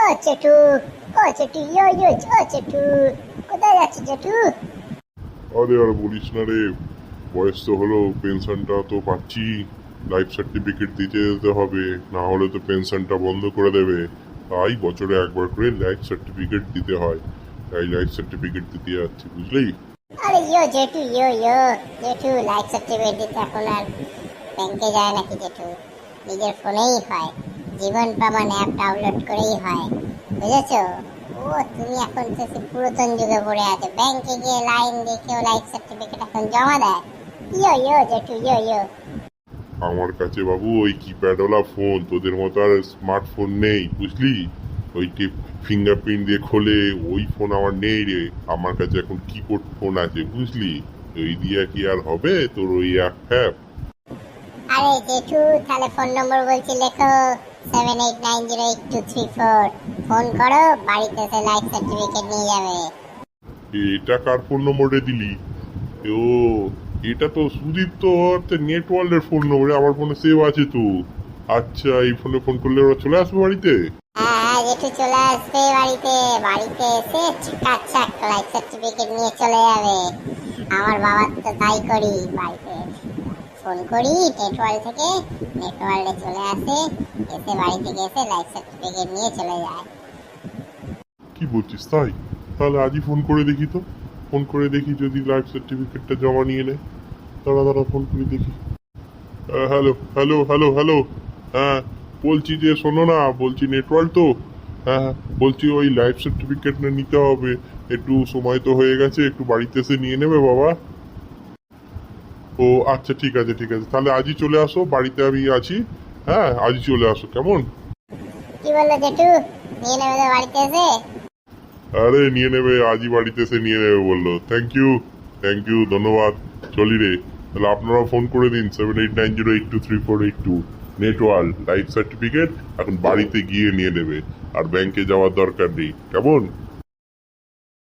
ও চেটু, ও চেটু, ইয়ো ইয়ো, ও চেটু, কোথায় যাচ্ছে চেটু? আরে আর বলিস না রে, বয়স তো হলো, পেনশনটা তো পাচ্ছি, লাইফ সার্টিফিকেট দিতে যেতে হবে, না হলে তো পেনশনটা বন্ধ করে দেবে। তাই বছরে একবার করে লাইফ সার্টিফিকেট দিতে হয়, তাই লাইফ সার্টিফিকেট দিতে যাচ্ছি, বুঝলি? আরে ইয়ো জেঠু, ইয়ো ইয়ো জেঠু, লাইফ সার্টিফিকেট দিতে এখন আর ব্যাংকে যায় নাকি জেঠু? নিজের ফোনেই হয়, জীবন প্রমাণ অ্যাপ ডাউনলোড করেই হয়, বুঝেছো? ও, তুমি এখন তো সেই পুরাতন যুগে পড়ে আছো, ব্যাংকে গিয়ে লাইন দিয়ে কেউ লাইফ সার্টিফিকেট এখন জমা দেয়? ইয়ো ইয়ো জেঠু, ইয়ো ইয়ো। আমার কাছে বাবু ওই কিপ্যাডওয়ালা ফোন, তোদের মতো আর স্মার্টফোন নেই, বুঝলি? ওই ফিঙ্গারপ্রিন্ট দিয়ে খোলে ওই ফোন আমার নেই রে। আমার কাছে এখন কিবোর্ড ফোন আছে, বুঝলি? ওই দিয়ে কি আর হবে তোর ওই অ্যাপ ফ্যাপ? আরে জেঠু, তাহলে ফোন নম্বর বলছি লেখো, 78908234। ফোন করো, বাড়িতে এসে লাইফ সার্টিফিকেট নিয়ে যাবে। এটা কার ফোন নম্বরে দিলি? ও, এটা তো সুদীপ্ত নেটওয়ার্ল্ডের ফোন নম্বরে, আমার ফোনে সেভ আছে তো। আচ্ছা, এই ফোনে ফোন করলে ওরা চলে আসবে বাড়িতে? হ্যাঁ হ্যাঁ জেঠু, চলে আসবে বাড়িতে। বাড়িতে এসে চাক লাইফ সার্টিফিকেট নিয়ে চলে যাবে। আমার বাবার তো তাই করি, বাড়িতে ফোন করি নেটওয়ার্ল্ড থেকে, নেটওয়ার্ল্ডে চলে আসে, এসে বাড়ি থেকে এসে লাইফ সার্টিফিকেট নিয়ে চলে যায়। কি বলছিস তাই? তাহলে আজই ফোন করে দেখি তো, ফোন করে দেখি যদি লাইফ সার্টিফিকেটটা জমা নিয়ে নেয়। দাঁড়া দাঁড়া, ফোন করে দেখি। Hello hello hello hello. হ্যাঁ, বলছি যে শোনো না, বলছি নেটওয়ার্ক তো। হ্যাঁ হ্যাঁ, বলছি ওই লাইফ সার্টিফিকেট নিতে হবে, একটু সময় তো হয়ে গেছে, একটু বাড়িতে এসে নিয়ে নেবে বাবা। ও আচ্ছা, ঠিক আছে ঠিক আছে, তাহলে আজই চলে আসো, বাড়িতে আমি আছি। হ্যাঁ, আজই চলে আসো, কেমন? কি বললো জেঠু, নিয়ে নেবে তো বাড়িতে এসে? আরে নিয়ে নেবে, আজই বাড়িতে এসে নিয়ে নেবে বললো। থ্যাংক ইউ, থ্যাংক ইউ, ধন্যবাদ। চলি রে, তাহলে আপনারাও ফোন করে দিন 7890823482। নেটওয়ার্ল্ড লাইফ সার্টিফিকেট এখন বাড়িতে গিয়ে নিয়ে নেবে, আর ব্যাংকে যাওয়ার দরকার নেই, কেমন?